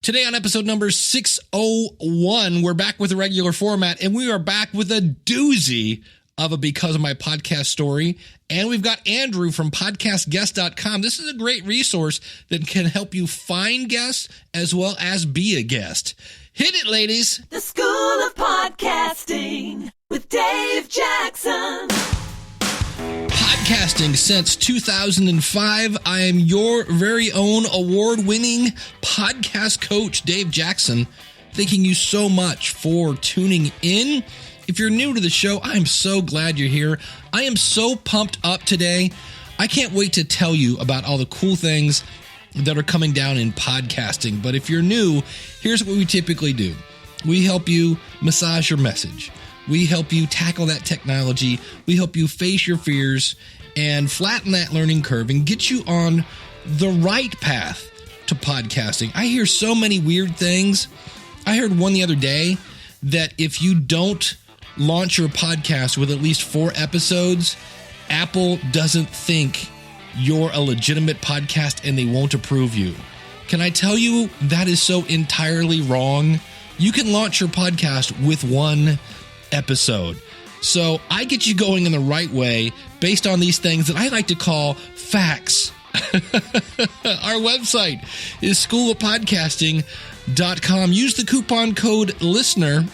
Today on episode number 601, we're back with a regular format, and we are back with a doozy of a Because of My Podcast story. And we've got Andrew from podcastguest.com. This is a great resource that can help you find guests as well as be a guest. Hit it, ladies. The School of Podcasting with Dave Jackson. Podcasting since 2005. I am your very own award-winning podcast coach, Dave Jackson. Thanking you so much for tuning in. If you're new to the show, I'm so glad you're here. I am so pumped up today. I can't wait to tell you about all the cool things that are coming down in podcasting. But if you're new, here's what we typically do. We help you massage your message. We help you tackle that technology. We help you face your fears and flatten that learning curve and get you on the right path to podcasting. I hear so many weird things. I heard one the other day that if you don't launch your podcast with at least 4 episodes, Apple doesn't think you're a legitimate podcast and they won't approve you. Can I tell you that is so entirely wrong? You can launch your podcast with 1 episode. So I get you going in the right way based on these things that I like to call facts. Our website is schoolofpodcasting.com. Use the coupon code LISTENER.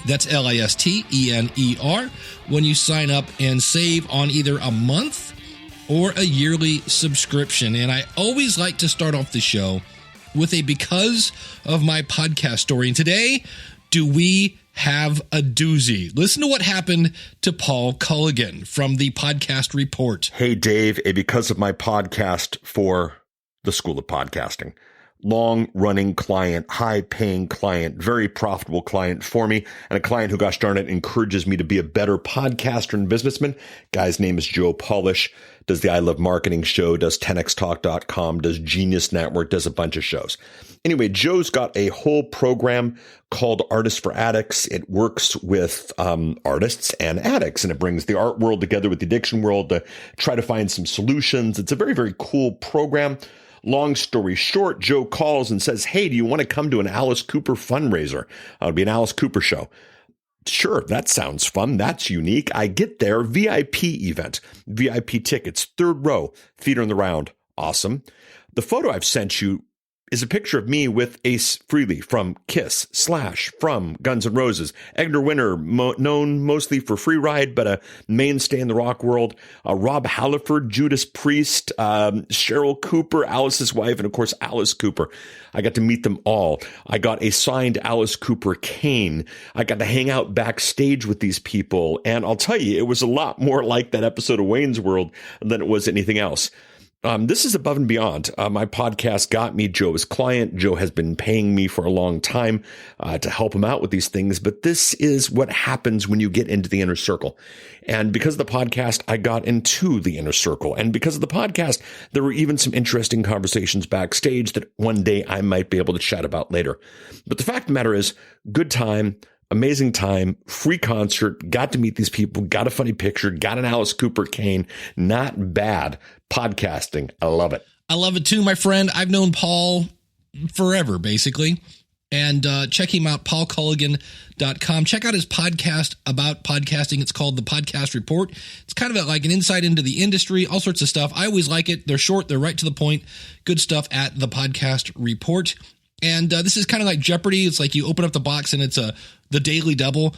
That's LISTENER when you sign up and save on either a month or a yearly subscription. And I always like to start off the show with a Because of My Podcast story. And today, do we have a doozy? Listen to what happened to Paul Colligan from the Podcast Report. Hey, Dave, a Because of My Podcast for the School of Podcasting. Long-running client, high-paying client, very profitable client for me, and a client who, gosh darn it, encourages me to be a better podcaster and businessman. Guy's name is Joe Polish, does the I Love Marketing show, does 10xtalk.com, does Genius Network, does a bunch of shows. Anyway, Joe's got a whole program called Artists for Addicts. It works with artists and addicts, and it brings the art world together with the addiction world to try to find some solutions. It's a very, very cool program. Long story short, Joe calls and says, hey, do you want to come to an Alic Cooper fundraiser? It'll be an Alic Cooper show. Sure, that sounds fun. That's unique. I get there, VIP event, VIP tickets, 3rd row, theater in the round. Awesome. The photo I've sent you is a picture of me with Ace Frehley from Kiss / from Guns N' Roses. Edgar Winter, known mostly for Free Ride, but a mainstay in the rock world. Rob Halford, Judas Priest, Cheryl Cooper, Alice's wife, and of course, Alic Cooper. I got to meet them all. I got a signed Alic Cooper cane. I got to hang out backstage with these people. And I'll tell you, it was a lot more like that episode of Wayne's World than it was anything else. This is above and beyond. My podcast got me Joe's client. Joe has been paying me for a long time to help him out with these things. But this is what happens when you get into the inner circle. And because of the podcast, I got into the inner circle. And because of the podcast, there were even some interesting conversations backstage that one day I might be able to chat about later. But the fact of the matter is, good time. Amazing time, free concert, got to meet these people, got a funny picture, got an Alic Cooper cane. Not bad. Podcasting. I love it. I love it too, my friend. I've known Paul forever, basically. And check him out, paulcolligan.com. Check out his podcast about podcasting. It's called The Podcast Report. It's kind of like an insight into the industry, all sorts of stuff. I always like it. They're short. They're right to the point. Good stuff at The Podcast Report. And this is kind of like Jeopardy. It's like you open up the box and it's the Daily Double.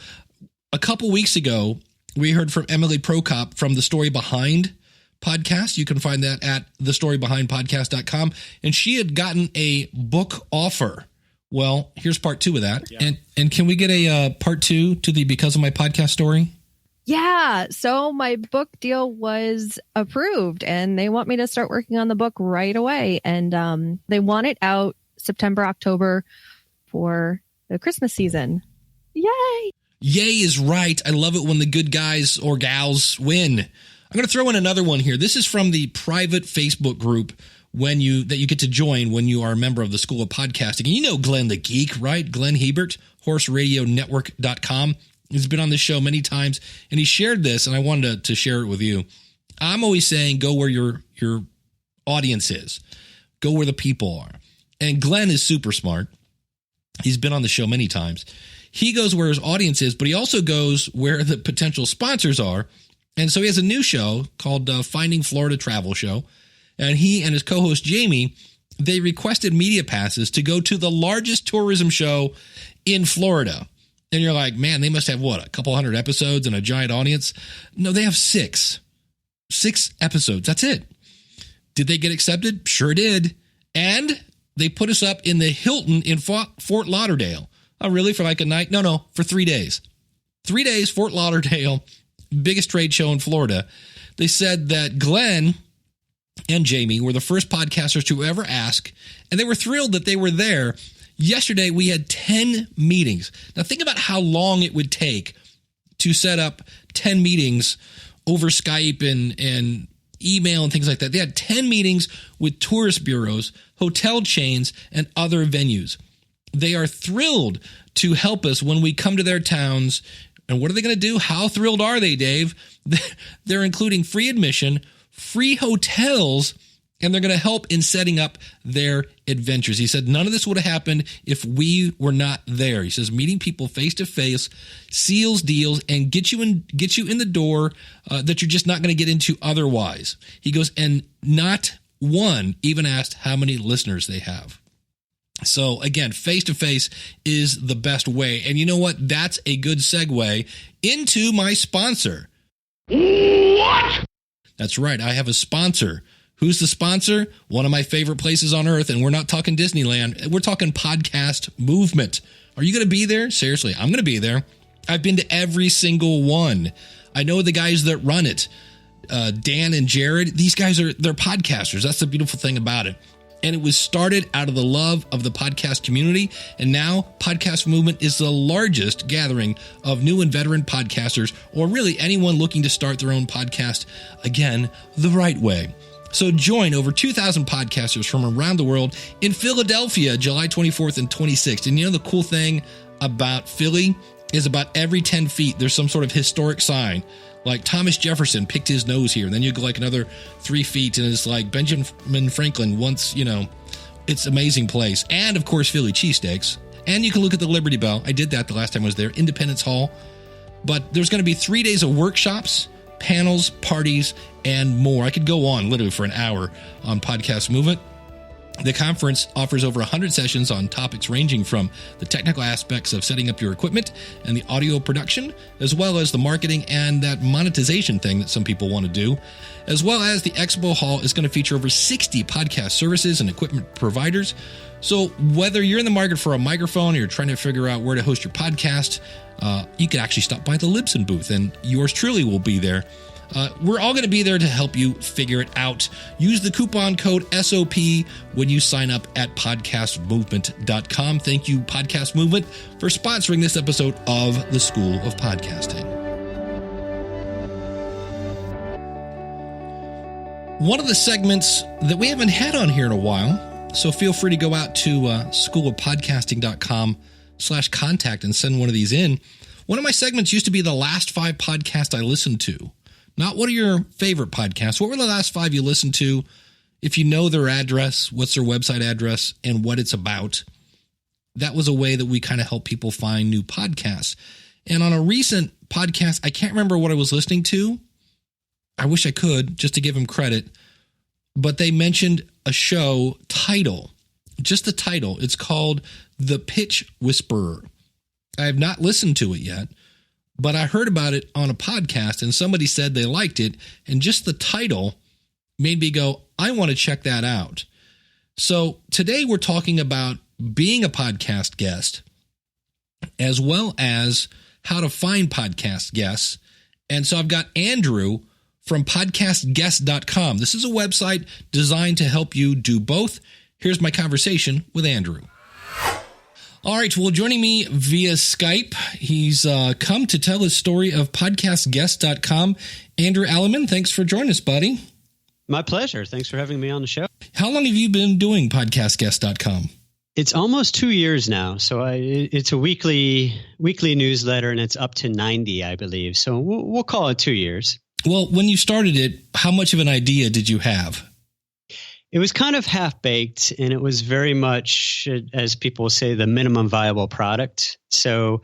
A couple weeks ago, we heard from Emily Prokop from The Story Behind podcast. You can find that at thestorybehindpodcast.com. And she had gotten a book offer. Well, here's part 2 of that. Yeah. And can we get a part 2 to the Because of My Podcast story? Yeah. So my book deal was approved and they want me to start working on the book right away. And they want it out September, October for the Christmas season. Yay. Yay is right. I love it when the good guys or gals win. I'm going to throw in another one here. This is from the private Facebook group that you get to join when you are a member of the School of Podcasting. And you know Glenn the Geek, right? Glenn Hebert, horseradionetwork.com. He's been on this show many times, and he shared this, and I wanted to share it with you. I'm always saying go where your audience is. Go where the people are. And Glenn is super smart. He's been on the show many times. He goes where his audience is, but he also goes where the potential sponsors are. And so he has a new show called Finding Florida Travel Show. And he and his co-host Jamie, they requested media passes to go to the largest tourism show in Florida. And you're like, man, they must have what, a couple hundred episodes and a giant audience? No, they have 6 episodes. That's it. Did they get accepted? Sure did. And they put us up in the Hilton in Fort Lauderdale. Oh, really? For like a night? No, for 3 days. 3 days, Fort Lauderdale, biggest trade show in Florida. They said that Glenn and Jamie were the first podcasters to ever ask, and they were thrilled that they were there. Yesterday, we had 10 meetings. Now, think about how long it would take to set up 10 meetings over Skype and email and things like that. They had 10 meetings with tourist bureaus, hotel chains, and other venues. They are thrilled to help us when we come to their towns. And what are they going to do? How thrilled are they, Dave? They're including free admission, free hotels, and they're going to help in setting up their adventures. He said none of this would have happened if we were not there. He says meeting people face to face seals deals and get you in the door that you're just not going to get into otherwise. He goes, and not one even asked how many listeners they have. So again, face to face is the best way. And you know what? That's a good segue into my sponsor. What? That's right. I have a sponsor. Who's the sponsor? One of my favorite places on earth. And we're not talking Disneyland. We're talking Podcast Movement. Are you going to be there? Seriously, I'm going to be there. I've been to every single one. I know the guys that run it, Dan and Jared. These guys they're podcasters. That's the beautiful thing about it. And it was started out of the love of the podcast community. And now Podcast Movement is the largest gathering of new and veteran podcasters, or really anyone looking to start their own podcast, again, the right way. So join over 2,000 podcasters from around the world in Philadelphia, July 24th and 26th. And you know the cool thing about Philly is about every 10 feet, there's some sort of historic sign. Like Thomas Jefferson picked his nose here. And then you go like another 3 feet and it's like Benjamin Franklin once, it's an amazing place. And of course, Philly cheesesteaks. And you can look at the Liberty Bell. I did that the last time I was there, Independence Hall. But there's going to be 3 days of workshops, panels, parties, and more. I could go on literally for an hour on Podcast Movement. The conference offers over 100 sessions on topics ranging from the technical aspects of setting up your equipment and the audio production, as well as the marketing and that monetization thing that some people want to do, as well as the expo hall is going to feature over 60 podcast services and equipment providers. So whether you're in the market for a microphone or you're trying to figure out where to host your podcast, you could actually stop by the Libsyn booth and yours truly will be there. We're all going to be there to help you figure it out. Use the coupon code SOP when you sign up at podcastmovement.com. Thank you, Podcast Movement, for sponsoring this episode of the School of Podcasting. One of the segments that we haven't had on here in a while, so feel free to go out to schoolofpodcasting.com/contact and send one of these in. One of my segments used to be the last 5 podcasts I listened to. Not what are your favorite podcasts. What were the last 5 you listened to? If you know their address, what's their website address, and what it's about. That was a way that we kind of help people find new podcasts. And on a recent podcast, I can't remember what I was listening to. I wish I could, just to give them credit. But they mentioned a show title. Just the title. It's called The Pitch Whisperer. I have not listened to it yet. But I heard about it on a podcast and somebody said they liked it. And just the title made me go, I want to check that out. So today we're talking about being a podcast guest, as well as how to find podcast guests. And so I've got Andrew from podcastguest.com. This is a website designed to help you do both. Here's my conversation with Andrew. All right, well, joining me via Skype, he's come to tell his story of podcastguest.com. Andrew Alleman, thanks for joining us, buddy. My pleasure. Thanks for having me on the show. How long have you been doing podcastguest.com? It's almost 2 years now. So it's a weekly newsletter, and it's up to 90, I believe. So we'll call it 2 years. Well, when you started it, how much of an idea did you have? it was kind of half-baked, and it was very much, as people say, the minimum viable product. So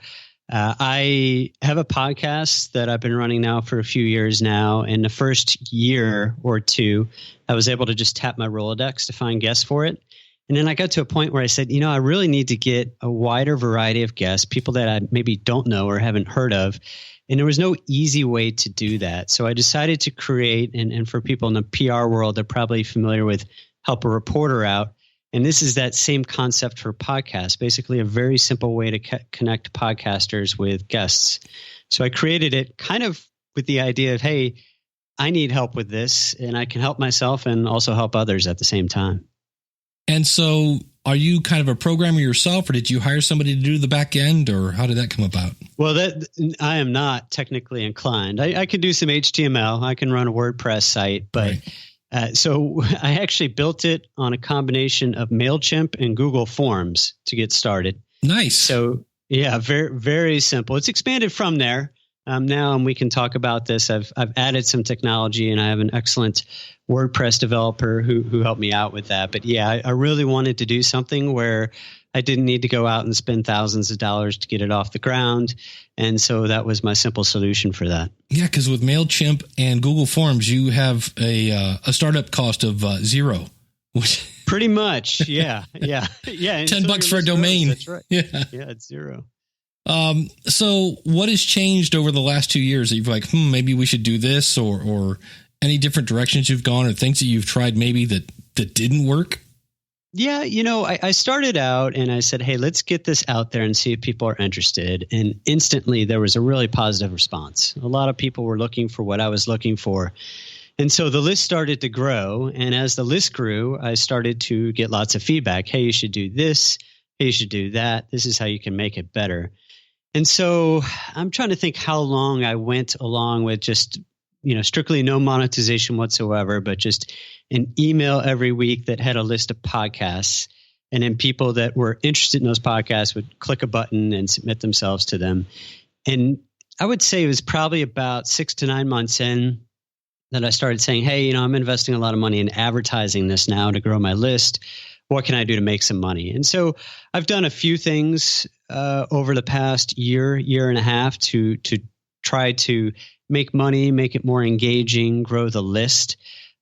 I have a podcast that I've been running now for a few years now. In the first year or two, I was able to just tap my Rolodex to find guests for it. And then I got to a point where I said, I really need to get a wider variety of guests, people that I maybe don't know or haven't heard of. And there was no easy way to do that. So I decided to create, and for people in the PR world, they're probably familiar with Help a Reporter Out. And this is that same concept for podcasts, basically a very simple way to connect podcasters with guests. So I created it kind of with the idea of, hey, I need help with this, and I can help myself and also help others at the same time. And so are you kind of a programmer yourself, or did you hire somebody to do the back end, or how did that come about? Well, I am not technically inclined. I can do some HTML. I can run a WordPress site, but so I actually built it on a combination of MailChimp and Google Forms to get started. Nice. So yeah, very, very simple. It's expanded from there. Now, and we can talk about this. I've added some technology, and I have an excellent WordPress developer who helped me out with that. But yeah, I really wanted to do something where I didn't need to go out and spend thousands of dollars to get it off the ground. And so that was my simple solution for that. Yeah, because with MailChimp and Google Forms, you have a startup cost of zero. Pretty much. Yeah. $10 for a domain. That's right. Yeah, it's zero. So what has changed over the last 2 years that you're like, maybe we should do this, or any different directions you've gone, or things that you've tried maybe that didn't work? Yeah. I started out and I said, hey, let's get this out there and see if people are interested. And instantly there was a really positive response. A lot of people were looking for what I was looking for. And so the list started to grow. And as the list grew, I started to get lots of feedback. Hey, you should do this. Hey, you should do that. This is how you can make it better. And so I'm trying to think how long I went along with just, strictly no monetization whatsoever, but just an email every week that had a list of podcasts. And then people that were interested in those podcasts would click a button and submit themselves to them. And I would say it was probably about 6 to 9 months in that I started saying, hey, I'm investing a lot of money in advertising this now to grow my list. What can I do to make some money? And so I've done a few things over the past year and a half to try to make money, make it more engaging, grow the list.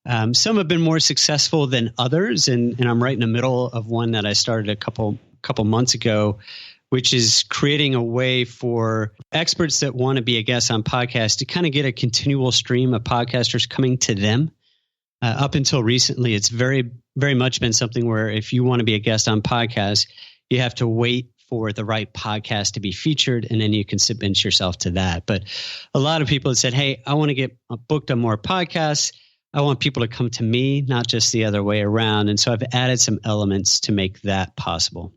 Some have been more successful than others, and I'm right in the middle of one that I started a couple months ago, which is creating a way for experts that want to be a guest on podcasts to kind of get a continual stream of podcasters coming to them. Up until recently, it's very, very much been something where if you want to be a guest on podcasts, you have to wait for the right podcast to be featured, and then you can submit yourself to that. But a lot of people have said, hey, I want to get booked on more podcasts. I want people to come to me, not just the other way around. And so I've added some elements to make that possible.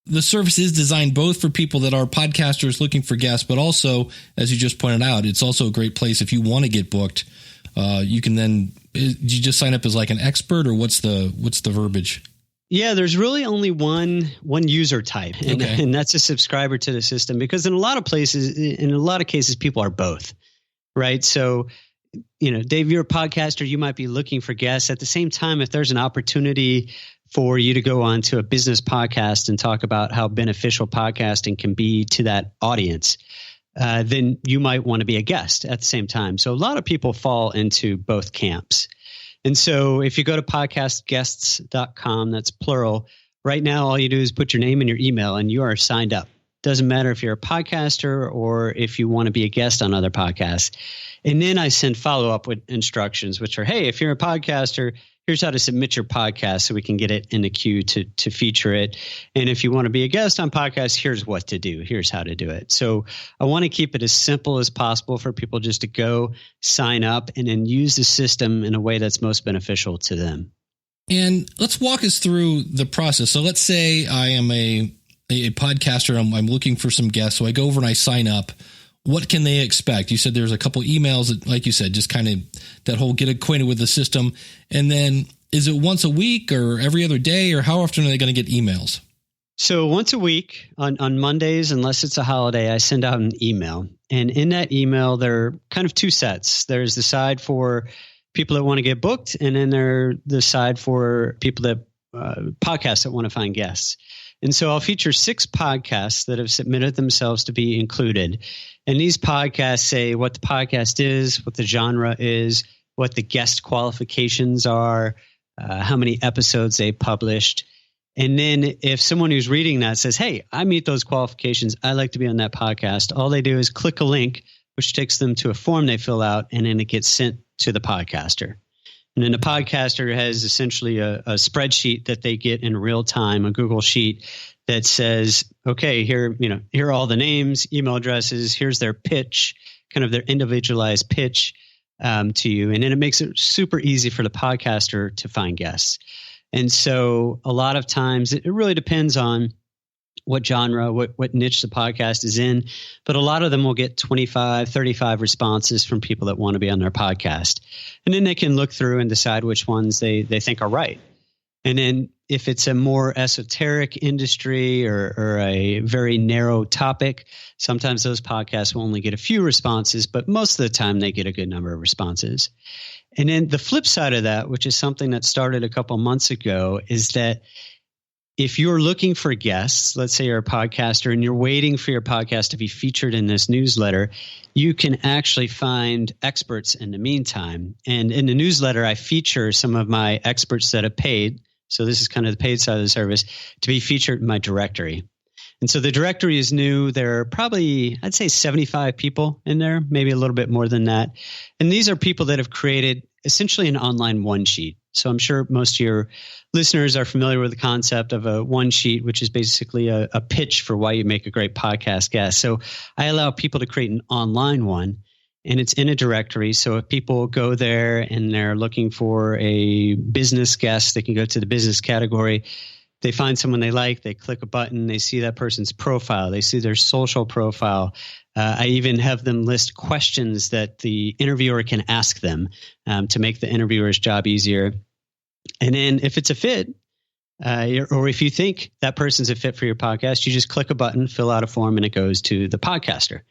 The service is designed both for people that are podcasters looking for guests, but also, as you just pointed out, it's also a great place if you want to get booked. You can then, you just sign up as like an expert, or what's the verbiage? Yeah, there's really only one user type, and that's a subscriber to the system, because in a lot of cases, people are both, right? So, Dave, you're a podcaster, you might be looking for guests. At the same time, if there's an opportunity for you to go on to a business podcast and talk about how beneficial podcasting can be to that audience, then you might want to be a guest at the same time. So a lot of people fall into both camps. And so if you go to podcastguests.com, that's plural, right now all you do is put your name and your email and you are signed up. Doesn't matter if you're a podcaster or if you want to be a guest on other podcasts. And then I send follow-up with instructions, which are, hey, if you're a podcaster, here's how to submit your podcast so we can get it in the queue to feature it. And if you want to be a guest on podcasts, here's what to do. Here's how to do it. So I want to keep it as simple as possible for people just to go sign up and then use the system in a way that's most beneficial to them. And let's walk us through the process. So let's say I am a podcaster. I'm looking for some guests. So I go over and I sign up. What can they expect? You said there's a couple emails that, like you said, just kind of that whole get acquainted with the system. And then is it once a week or every other day, or how often are they going to get emails? So once a week on Mondays, unless it's a holiday, I send out an email. And in that email, there are kind of two sets. There's the side for people that want to get booked, and then there's the side for people that podcasts that want to find guests. And so I'll feature 6 podcasts that have submitted themselves to be included. And these podcasts say what the podcast is, what the genre is, what the guest qualifications are, how many episodes they published. And then if someone who's reading that says, hey, I meet those qualifications, I'd like to be on that podcast, all they do is click a link, which takes them to a form they fill out, and then it gets sent to the podcaster. And then the podcaster has essentially a spreadsheet that they get in real time, a Google Sheet that says, okay, here are all the names, email addresses, here's their pitch, kind of their individualized pitch to you. And then it makes it super easy for the podcaster to find guests. And so a lot of times it really depends on what genre, what niche the podcast is in. But a lot of them will get 25, 35 responses from people that want to be on their podcast. And then they can look through and decide which ones they think are right. And then if it's a more esoteric industry or a very narrow topic, sometimes those podcasts will only get a few responses, but most of the time they get a good number of responses. And then the flip side of that, which is something that started a couple months ago, is that if you're looking for guests, let's say you're a podcaster and you're waiting for your podcast to be featured in this newsletter, you can actually find experts in the meantime. And in the newsletter, I feature some of my experts that have paid. So this is kind of the paid side of the service to be featured in my directory. And so the directory is new. There are probably, I'd say 75 people in there, maybe a little bit more than that. And these are people that have created essentially an online one sheet. So I'm sure most of your listeners are familiar with the concept of a one sheet, which is basically a pitch for why you make a great podcast guest. So I allow people to create an online one, and it's in a directory. So if people go there and they're looking for a business guest, they can go to the business category. They find someone they like, they click a button, they see that person's profile, they see their social profile. I even have them list questions that the interviewer can ask them to make the interviewer's job easier. And then if it's a fit, or if you think that person's a fit for your podcast, you just click a button, fill out a form, and it goes to the podcaster.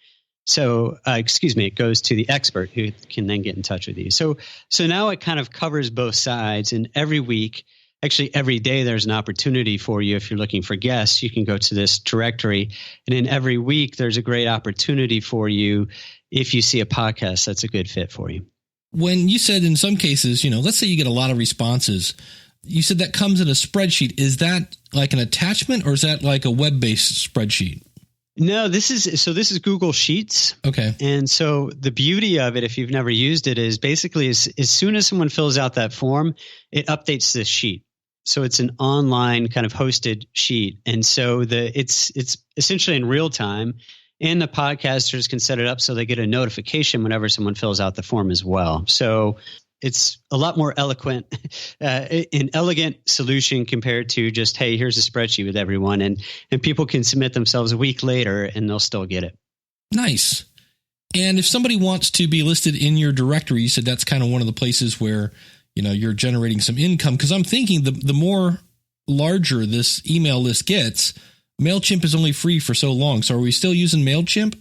So, it goes to the expert who can then get in touch with you. So now it kind of covers both sides, and every week, actually every day, there's an opportunity for you. If you're looking for guests, you can go to this directory, and then every week there's a great opportunity for you if you see a podcast that's a good fit for you. When you said in some cases, let's say you get a lot of responses, you said that comes in a spreadsheet. Is that like an attachment, or is that like a web-based spreadsheet? No, this is Google Sheets. Okay. And so the beauty of it, if you've never used it, is basically as soon as someone fills out that form, it updates this sheet. So it's an online kind of hosted sheet. And so it's essentially in real time, and the podcasters can set it up so they get a notification whenever someone fills out the form as well. So it's a lot more eloquent, an elegant solution compared to just, hey, here's a spreadsheet with everyone. And people can submit themselves a week later and they'll still get it. Nice. And if somebody wants to be listed in your directory, you said that's kind of one of the places where, you're generating some income. Because I'm thinking the more larger this email list gets, MailChimp is only free for so long. So are we still using MailChimp?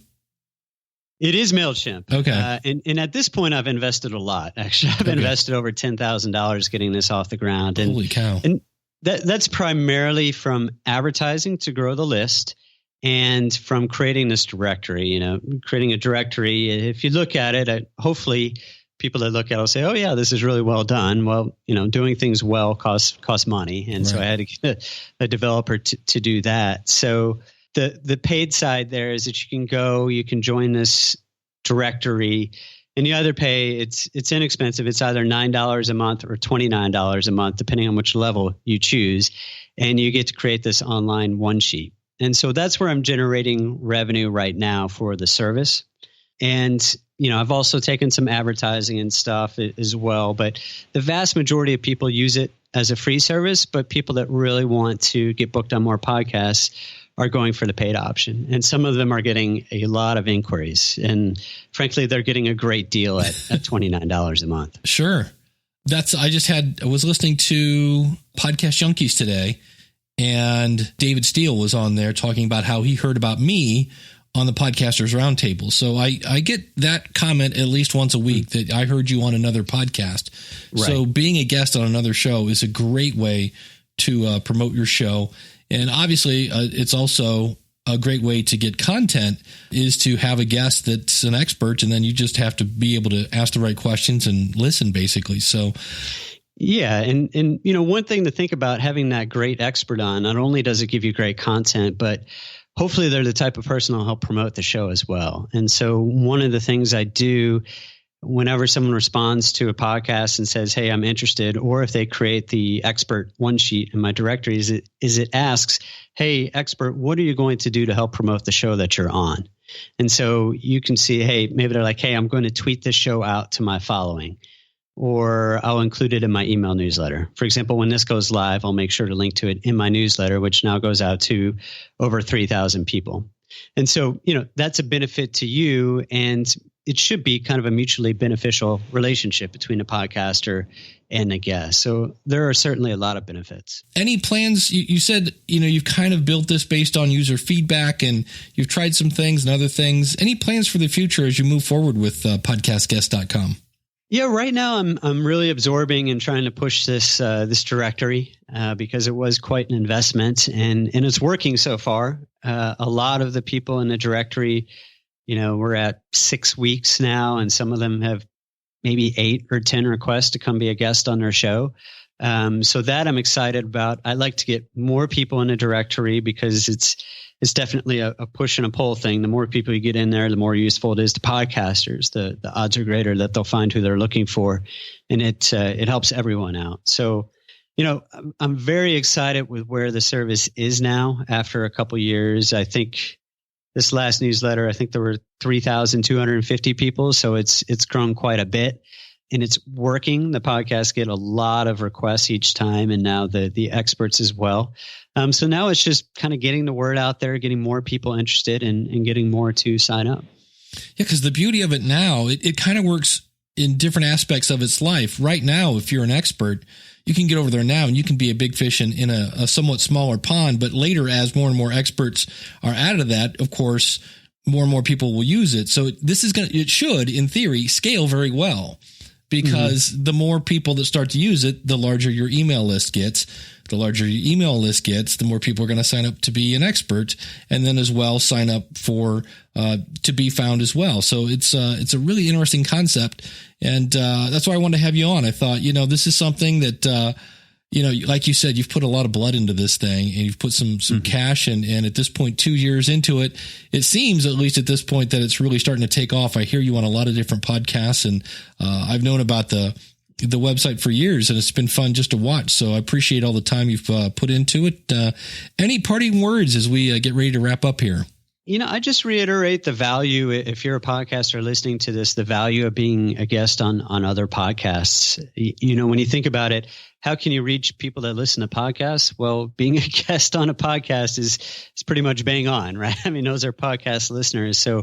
It is MailChimp. Okay. And at this point, I've invested a lot. Actually, I've invested over $10,000 getting this off the ground. And, holy cow. And that's primarily from advertising to grow the list and from creating this directory, creating a directory. If you look at it, hopefully people that look at it will say, oh, yeah, this is really well done. Well, doing things well costs money. And so I had to get a developer to do that. So the paid side there is that you can join this directory, and you either pay, it's inexpensive. It's either $9 a month or $29 a month, depending on which level you choose. And you get to create this online one sheet. And so that's where I'm generating revenue right now for the service. And, I've also taken some advertising and stuff as well, but the vast majority of people use it as a free service, but people that really want to get booked on more podcasts are going for the paid option. And some of them are getting a lot of inquiries. And frankly, they're getting a great deal at $29 a month. Sure. I was listening to Podcast Junkies today, and David Steele was on there talking about how he heard about me on the Podcasters Roundtable. So I get that comment at least once a week that I heard you on another podcast. Right. So being a guest on another show is a great way to promote your show. And obviously it's also a great way to get content is to have a guest that's an expert, and then you just have to be able to ask the right questions and listen, basically. So yeah. And, one thing to think about having that great expert on, not only does it give you great content, but hopefully they're the type of person who'll help promote the show as well. And so one of the things I do whenever someone responds to a podcast and says, hey, I'm interested, or if they create the expert one sheet in my directory, is it asks, hey, expert, what are you going to do to help promote the show that you're on? And so you can see, hey, maybe they're like, hey, I'm going to tweet this show out to my following, or I'll include it in my email newsletter. For example, when this goes live, I'll make sure to link to it in my newsletter, which now goes out to over 3,000 people. And so, that's a benefit to you, and it should be kind of a mutually beneficial relationship between a podcaster and a guest. So there are certainly a lot of benefits. Any plans? You said, you've kind of built this based on user feedback, and you've tried some things and other things. Any plans for the future as you move forward with podcastguest.com? Yeah, right now I'm really absorbing and trying to push this directory because it was quite an investment, and it's working so far. A lot of the people in the directory, we're at 6 weeks now, and some of them have maybe 8 or 10 requests to come be a guest on their show. So that I'm excited about. I like to get more people in the directory because it's definitely a push and a pull thing. The more people you get in there, the more useful it is to podcasters. The odds are greater that they'll find who they're looking for, and it helps everyone out. So, I'm very excited with where the service is now after a couple years. I think this last newsletter, there were 3,250 people. So it's grown quite a bit, and it's working. The podcasts get a lot of requests each time, and now the experts as well. So now it's just kind of getting the word out there, getting more people interested, and getting more to sign up. Yeah, because the beauty of it now, it kind of works in different aspects of its life. Right now, if you're an expert, you can get over there now and you can be a big fish in a somewhat smaller pond. But later, as more and more experts are added to that, of course, more and more people will use it. So it should, in theory, scale very well, because the more people that start to use it, the larger your email list gets. The larger your email list gets, the more people are going to sign up to be an expert, and then as well sign up for to be found as well. So it's a really interesting concept, and that's why I wanted to have you on. I thought, this is something that like you said, you've put a lot of blood into this thing, and you've put some cash, and at this point, 2 years into it, it seems, at least at this point, that it's really starting to take off. I hear you on a lot of different podcasts, and I've known about the website for years, and it's been fun just to watch. So I appreciate all the time you've put into it. Any parting words as we get ready to wrap up here? I just reiterate the value, if you're a podcaster listening to this, the value of being a guest on other podcasts. When you think about it, how can you reach people that listen to podcasts? Well, being a guest on a podcast is pretty much bang on, right? I mean, those are podcast listeners. So I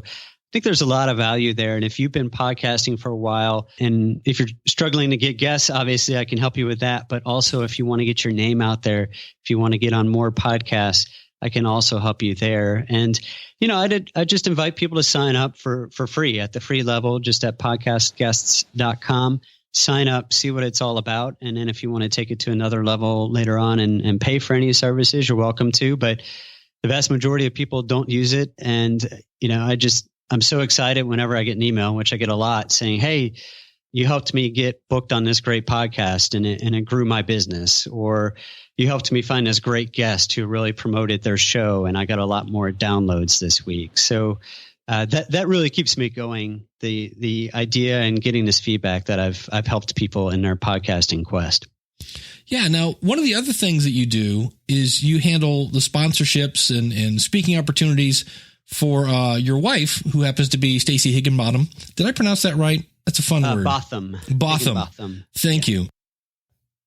think there's a lot of value there. And if you've been podcasting for a while, and if you're struggling to get guests, obviously I can help you with that. But also, if you want to get your name out there, if you want to get on more podcasts, I can also help you there. And, I just invite people to sign up for free at the free level, just at podcastguests.com. Sign up, see what it's all about. And then if you want to take it to another level later on and pay for any services, you're welcome to. But the vast majority of people don't use it. And, I'm so excited whenever I get an email, which I get a lot, saying, hey, you helped me get booked on this great podcast, and it grew my business. Or you helped me find this great guest who really promoted their show, and I got a lot more downloads this week. So that really keeps me going, the idea and getting this feedback that I've helped people in their podcasting quest. Yeah. Now, one of the other things that you do is you handle the sponsorships and speaking opportunities for your wife, who happens to be Stacey Higginbottom. Did I pronounce that right? That's a fun word. Botham. Thank you.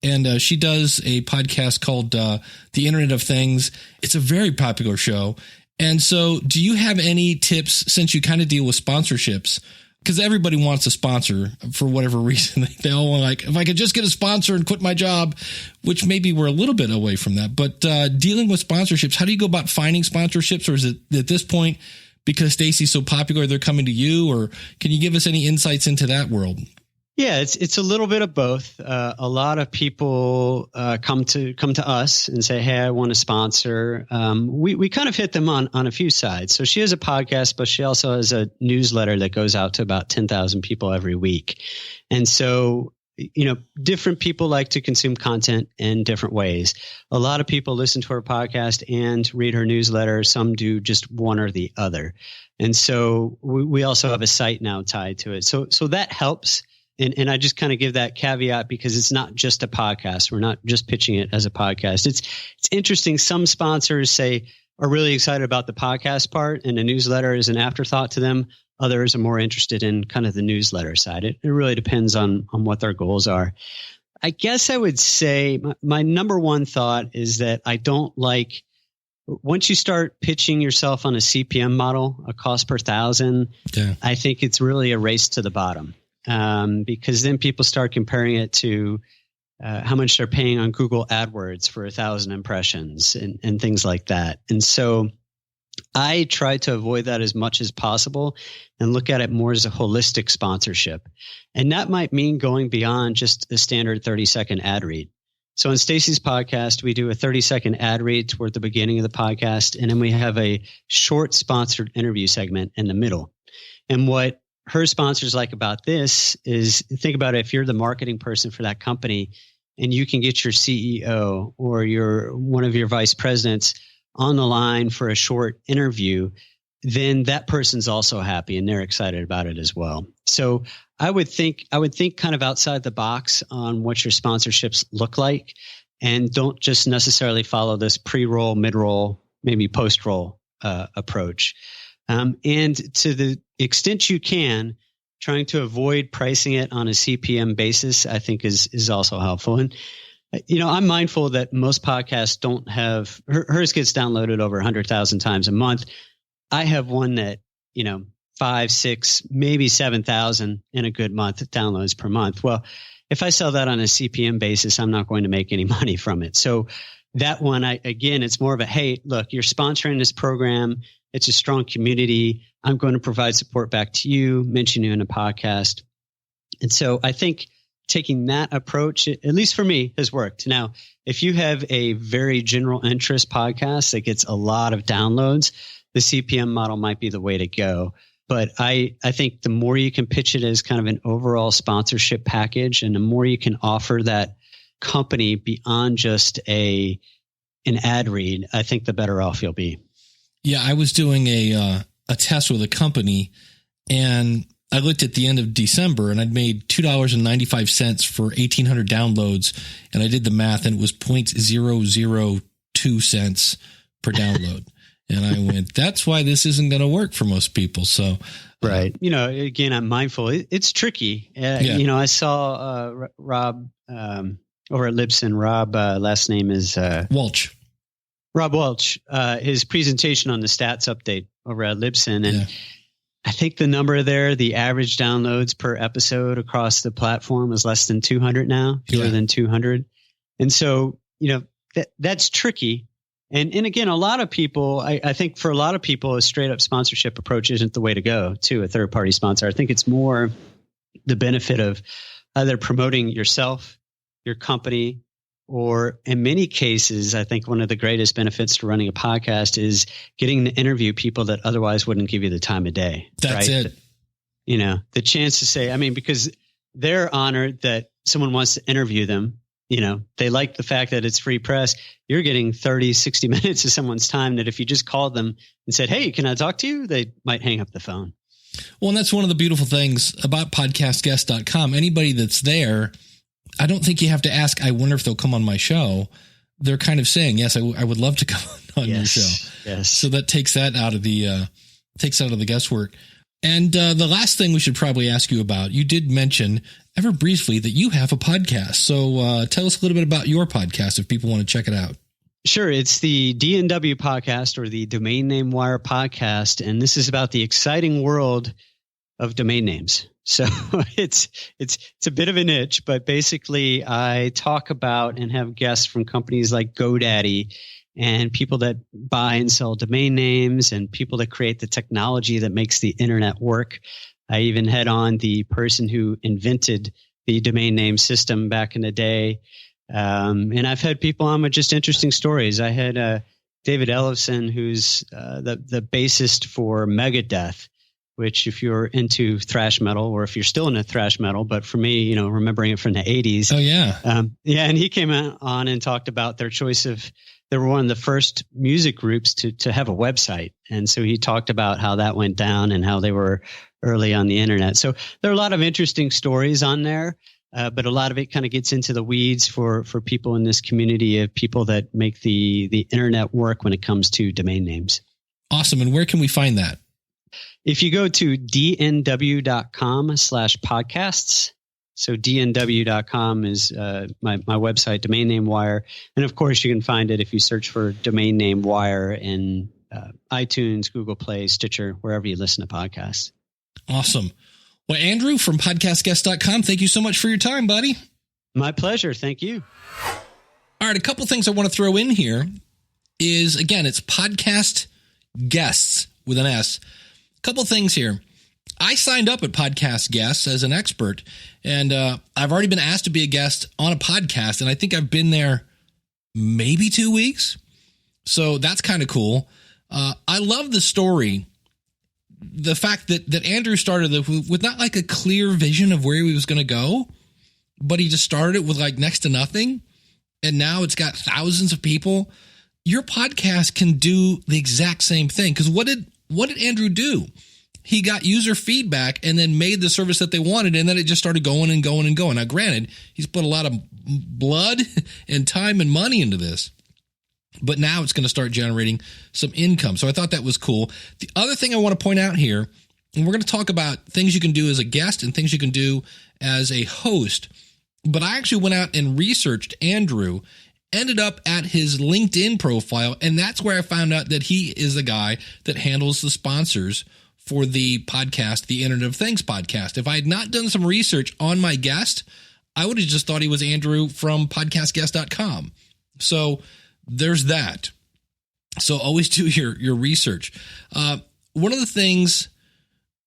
And she does a podcast called The Internet of Things. It's a very popular show. And so do you have any tips, since you kind of deal with sponsorships? Because everybody wants a sponsor for whatever reason. They all want, if I could just get a sponsor and quit my job, which maybe we're a little bit away from that. But dealing with sponsorships, how do you go about finding sponsorships? Or is it at this point because Stacy's so popular, they're coming to you? Or can you give us any insights into that world? Yeah, it's a little bit of both. A lot of people come to us and say, "Hey, I want to sponsor." We kind of hit them on a few sides. So she has a podcast, but she also has a newsletter that goes out to about 10,000 people every week. And so, different people like to consume content in different ways. A lot of people listen to her podcast and read her newsletter. Some do just one or the other. And so we also have a site now tied to it. So that helps. And I just kind of give that caveat because it's not just a podcast. We're not just pitching it as a podcast. It's interesting. Some sponsors are really excited about the podcast part, and the newsletter is an afterthought to them. Others are more interested in kind of the newsletter side. It really depends on what their goals are. I guess I would say my number one thought is that I don't like once you start pitching yourself on a CPM model, a cost per thousand. Yeah. I think it's really a race to the bottom. Because then people start comparing it to how much they're paying on Google AdWords for 1,000 impressions and things like that. And so I try to avoid that as much as possible and look at it more as a holistic sponsorship. And that might mean going beyond just a standard 30-second ad read. So on Stacy's podcast, we do a 30-second ad read toward the beginning of the podcast, and then we have a short sponsored interview segment in the middle. And what her sponsors like about this is, think about it, if you're the marketing person for that company and you can get your CEO or one of your vice presidents on the line for a short interview, then that person's also happy and they're excited about it as well. So I would think kind of outside the box on what your sponsorships look like, and don't just necessarily follow this pre-roll, mid-roll, maybe post-roll approach. And to the extent you can, trying to avoid pricing it on a CPM basis, I think is also helpful. And, I'm mindful that most podcasts don't have, hers gets downloaded over 100,000 times a month. I have one that, 5, 6, maybe 7,000 in a good month downloads per month. Well, if I sell that on a CPM basis, I'm not going to make any money from it. So that one, it's more of a, hey, look, you're sponsoring this program. It's a strong community. I'm going to provide support back to you, mention you in a podcast. And so I think taking that approach, at least for me, has worked. Now, if you have a very general interest podcast that gets a lot of downloads, the CPM model might be the way to go. But I think the more you can pitch it as kind of an overall sponsorship package, and the more you can offer that company beyond just an ad read, I think the better off you'll be. Yeah, I was doing a test with a company, and I looked at the end of December, and I'd made $2.95 for 1,800 downloads, and I did the math, and it was 0.002 cents per download. And I went, that's why this isn't going to work for most people. So, right. Again, I'm mindful. It's tricky. I saw Rob over at Libsyn. Rob, last name is Walsh. Rob Walsh, his presentation on the stats update over at Libsyn. And I think the number there, the average downloads per episode across the platform is less than 200 now, fewer than 200. And so, that's tricky. And again, a lot of people, I think for a lot of people, a straight up sponsorship approach isn't the way to go to a third party sponsor. I think it's more the benefit of either promoting yourself, your company, or in many cases, I think one of the greatest benefits to running a podcast is getting to interview people that otherwise wouldn't give you the time of day. That's right? it. The chance to say, because they're honored that someone wants to interview them. They like the fact that it's free press. You're getting 30, 60 minutes of someone's time that if you just called them and said, hey, can I talk to you? They might hang up the phone. Well, and that's one of the beautiful things about podcastguest.com. Anybody that's there, I don't think you have to ask, I wonder if they'll come on my show. They're kind of saying, yes, I would love to come on your show. Yes. So that takes that out of the guesswork. And the last thing we should probably ask you about, you did mention ever briefly that you have a podcast. So tell us a little bit about your podcast if people want to check it out. Sure. It's the DNW podcast, or the Domain Name Wire podcast. And this is about the exciting world of domain names. So it's a bit of a niche, but basically I talk about and have guests from companies like GoDaddy and people that buy and sell domain names and people that create the technology that makes the internet work. I even had on the person who invented the domain name system back in the day. And I've had people on with just interesting stories. I had David Ellefson, who's the bassist for Megadeth, which if you're into thrash metal, or if you're still into thrash metal, but for me, remembering it from the 80s. Oh, yeah. And he came on and talked about their choice of, they were one of the first music groups to have a website. And so he talked about how that went down and how they were early on the internet. So there are a lot of interesting stories on there, but a lot of it kind of gets into the weeds for people in this community of people that make the internet work when it comes to domain names. Awesome. And where can we find that? If you go to dnw.com/podcasts, so dnw.com is my website, Domain Name Wire. And of course, you can find it if you search for Domain Name Wire in iTunes, Google Play, Stitcher, wherever you listen to podcasts. Awesome. Well, Andrew from podcastguest.com, thank you so much for your time, buddy. My pleasure. Thank you. All right. A couple things I want to throw in here is, again, it's podcast guests with an S. A couple things here. I signed up at Podcast Guests as an expert, and I've already been asked to be a guest on a podcast, and I think I've been there maybe 2 weeks. So that's kind of cool. I love the story. The fact that Andrew started with not like a clear vision of where he was going to go, but he just started it with like next to nothing. And now it's got thousands of people. Your podcast can do the exact same thing. Because what did Andrew do? He got user feedback and then made the service that they wanted. And then it just started going and going and going. Now, granted, he's put a lot of blood and time and money into this. But now it's going to start generating some income. So I thought that was cool. The other thing I want to point out here, and we're going to talk about things you can do as a guest and things you can do as a host. But I actually went out and researched Andrew, ended up at his LinkedIn profile, and that's where I found out that he is the guy that handles the sponsors for the podcast, the Internet of Things podcast. If I had not done some research on my guest, I would have just thought he was Andrew from podcastguest.com. So there's that. So always do your research. One of the things,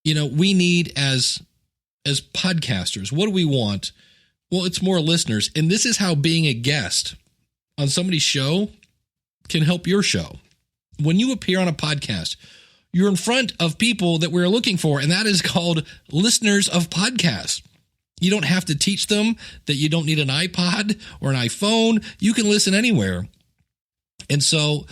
we need as podcasters, what do we want? Well, it's more listeners. And this is how being a guest on somebody's show can help your show. When you appear on a podcast, you're in front of people that we're looking for, and that is called listeners of podcasts. You don't have to teach them that you don't need an iPod or an iPhone. You can listen anywhere. And so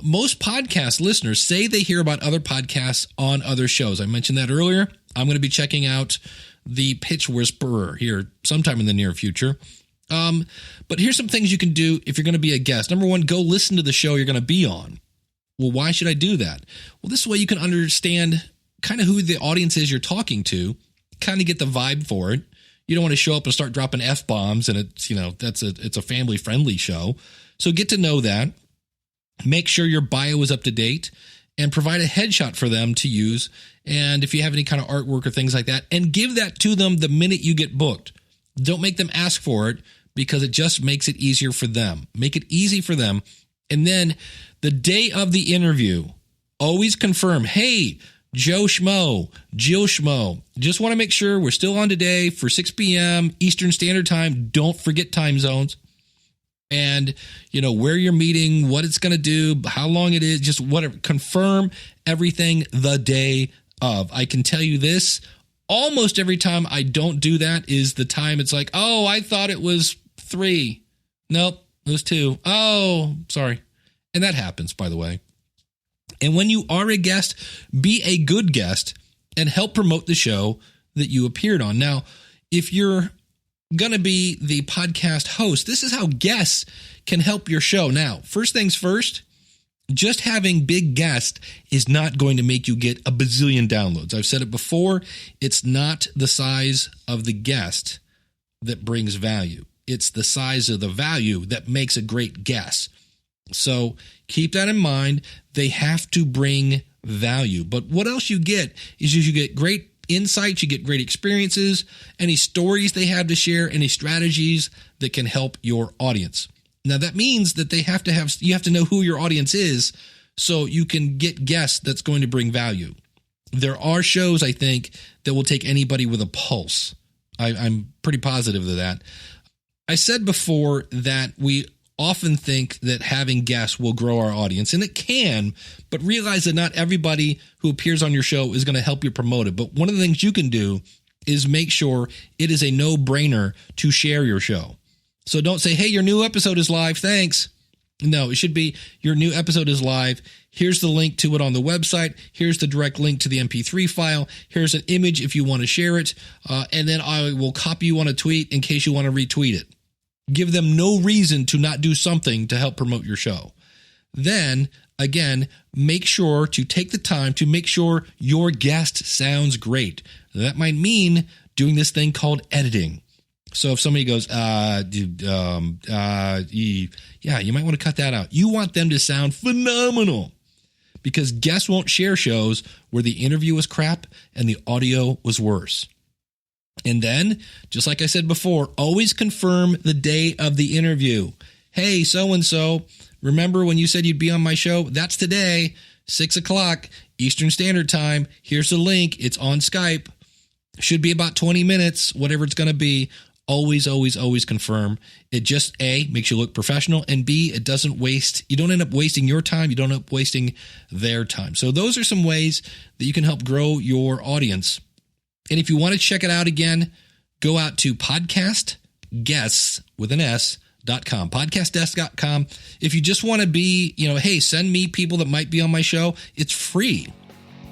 most podcast listeners say they hear about other podcasts on other shows. I mentioned that earlier. I'm going to be checking out the Pitch Whisperer here sometime in the near future. But here's some things you can do if you're going to be a guest. Number one, go listen to the show you're going to be on. Well, why should I do that? Well, this way you can understand kind of who the audience is you're talking to, kind of get the vibe for it. You don't want to show up and start dropping F-bombs and it's a family-friendly show. So get to know that. Make sure your bio is up to date and provide a headshot for them to use. And if you have any kind of artwork or things like that, and give that to them the minute you get booked. Don't make them ask for it because it just makes it easier for them. Make it easy for them. And then the day of the interview, always confirm, hey, Joe Schmo, Jill Schmo, just want to make sure we're still on today for 6 p.m. Eastern Standard Time. Don't forget time zones. And, where you're meeting, what it's going to do, how long it is, just whatever. Confirm everything the day of. I can tell you this, almost every time I don't do that is the time it's like, oh, I thought it was 3. Nope, it was 2. Oh, sorry. And that happens, by the way. And when you are a guest, be a good guest and help promote the show that you appeared on. Now, if you're going to be the podcast host, this is how guests can help your show. Now, first things first, just having big guests is not going to make you get a bazillion downloads. I've said it before. It's not the size of the guest that brings value. It's the size of the value that makes a great guest. So keep that in mind. They have to bring value. But what else you get is you get great insights, you get great experiences, any stories they have to share, any strategies that can help your audience. Now that means that you have to know who your audience is so you can get guests that's going to bring value. There are shows, I think, that will take anybody with a pulse. I'm pretty positive of that. I said before that we often think that having guests will grow our audience, and it can, but realize that not everybody who appears on your show is going to help you promote it. But one of the things you can do is make sure it is a no-brainer to share your show. So don't say, hey, your new episode is live, thanks. No, it should be your new episode is live. Here's the link to it on the website. Here's the direct link to the MP3 file. Here's an image if you want to share it. And then I will copy you on a tweet in case you want to retweet it. Give them no reason to not do something to help promote your show. Then, again, make sure to take the time to make sure your guest sounds great. That might mean doing this thing called editing. So if somebody goes, yeah, you might want to cut that out. You want them to sound phenomenal, because guests won't share shows where the interview was crap and the audio was worse. And then, just like I said before, always confirm the day of the interview. Hey, so-and-so, remember when you said you'd be on my show? That's today, 6 o'clock Eastern Standard Time. Here's the link. It's on Skype. Should be about 20 minutes, whatever it's going to be. Always, always, always confirm. It just, A, makes you look professional, and B, it doesn't waste, you don't end up wasting your time, you don't end up wasting their time. So those are some ways that you can help grow your audience. And if you want to check it out again, go out to podcastguests.com, podcastguests.com. If you just want to be, hey, send me people that might be on my show, it's free.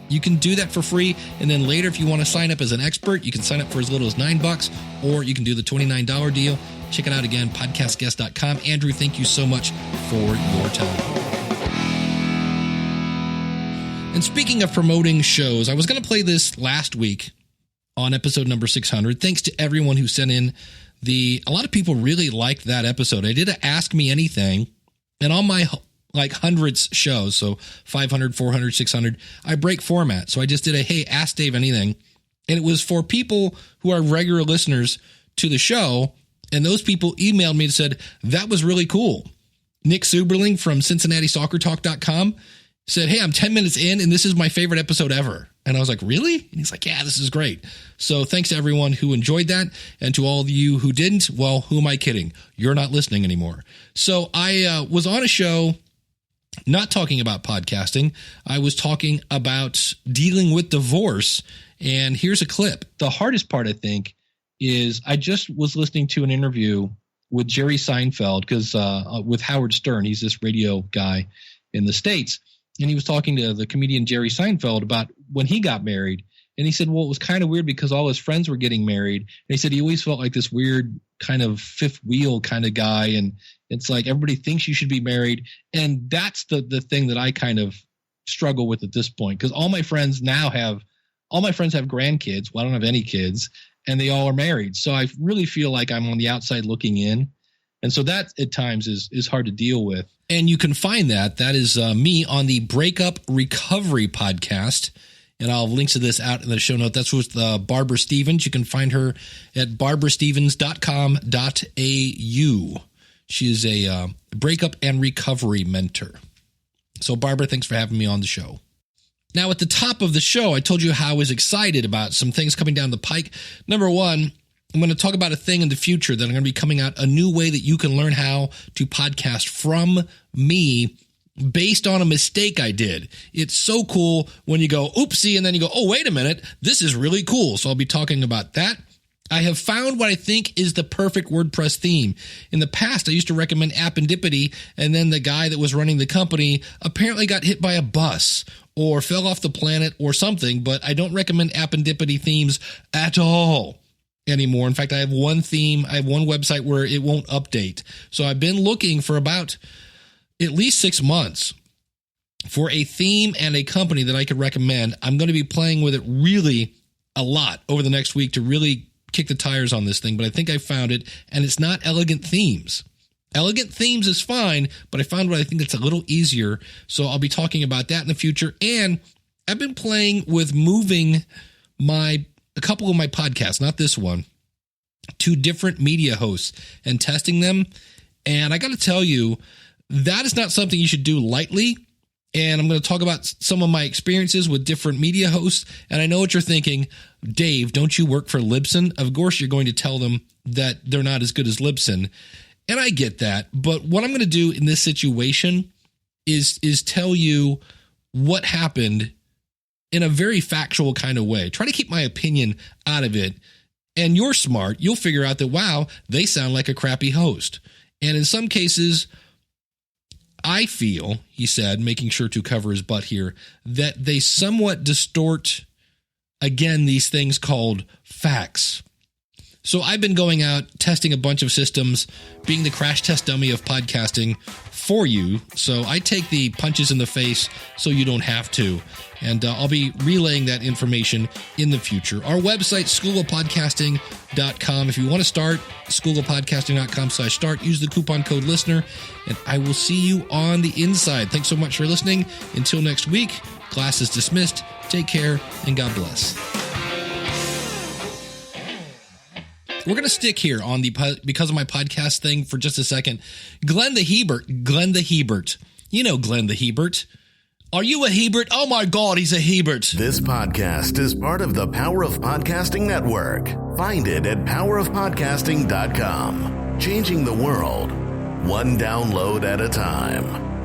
You can do that for free, and then later, if you want to sign up as an expert, you can sign up for as little as $9, or you can do the $29 deal. Check it out again, podcastguest.com. Andrew, thank you so much for your time. And speaking of promoting shows, I was going to play this last week on episode number 600. Thanks to everyone who sent in a lot of people really liked that episode. I did a Ask Me Anything, and on my hundreds shows, so 500, 400, 600, I break format. So I just did hey, ask Dave anything. And it was for people who are regular listeners to the show. And those people emailed me and said, that was really cool. Nick Suberling from CincinnatiSoccerTalk.com said, hey, I'm 10 minutes in and this is my favorite episode ever. And I was like, really? And he's like, yeah, this is great. So thanks to everyone who enjoyed that. And to all of you who didn't, well, who am I kidding? You're not listening anymore. So I was on a show not talking about podcasting. I was talking about dealing with divorce. And here's a clip. The hardest part, I think, is I just was listening to an interview with Jerry Seinfeld, because with Howard Stern, he's this radio guy in the States. And he was talking to the comedian Jerry Seinfeld about when he got married. And he said, well, it was kind of weird because all his friends were getting married. And he said he always felt like this weird kind of fifth wheel kind of guy. And it's like everybody thinks you should be married. And that's the thing that I kind of struggle with at this point, because all my friends have grandkids. Well, I don't have any kids, and they all are married. So I really feel like I'm on the outside looking in. And so that at times is hard to deal with. And you can find that is me on the Breakup Recovery podcast. And I'll have links to this out in the show note. That's with Barbara Stevens. You can find her at barbarastevens.com.au. She is a breakup and recovery mentor. So, Barbara, thanks for having me on the show. Now, at the top of the show, I told you how I was excited about some things coming down the pike. Number one, I'm going to talk about a thing in the future that I'm going to be coming out, a new way that you can learn how to podcast from me based on a mistake I did. It's so cool when you go, oopsie, and then you go, oh, wait a minute, this is really cool. So I'll be talking about that. I have found what I think is the perfect WordPress theme. In the past, I used to recommend Appendipity, and then the guy that was running the company apparently got hit by a bus or fell off the planet or something, but I don't recommend Appendipity themes at all anymore. In fact, I have one theme, I have one website where it won't update. So I've been looking for about at least 6 months for a theme and a company that I could recommend. I'm going to be playing with it really a lot over the next week to really kick the tires on this thing, but I think I found it, and it's not Elegant Themes. Elegant Themes is fine, but I found what I think that's a little easier, so I'll be talking about that in the future. And I've been playing with moving a couple of my podcasts, not this one, to different media hosts and testing them. And I got to tell you, that is not something you should do lightly. And I'm going to talk about some of my experiences with different media hosts. And I know what you're thinking, Dave, don't you work for Libsyn? Of course, you're going to tell them that they're not as good as Libsyn. And I get that. But what I'm going to do in this situation is tell you what happened in a very factual kind of way. Try to keep my opinion out of it. And you're smart. You'll figure out that, wow, they sound like a crappy host. And in some cases, I feel, he said, making sure to cover his butt here, that they somewhat distort, again, these things called facts. So I've been going out, testing a bunch of systems, being the crash test dummy of podcasting for you. So I take the punches in the face so you don't have to. And I'll be relaying that information in the future. Our website, schoolofpodcasting.com. If you want to start, schoolofpodcasting.com/start. Use the coupon code LISTENER, and I will see you on the inside. Thanks so much for listening. Until next week, class is dismissed. Take care, and God bless. We're going to stick here on the Because of My Podcast thing for just a second. Glenn the Hebert. You know Glenn the Hebert. Are you a Hebert? Oh my God, he's a Hebert. This podcast is part of the Power of Podcasting Network. Find it at powerofpodcasting.com. Changing the world, one download at a time.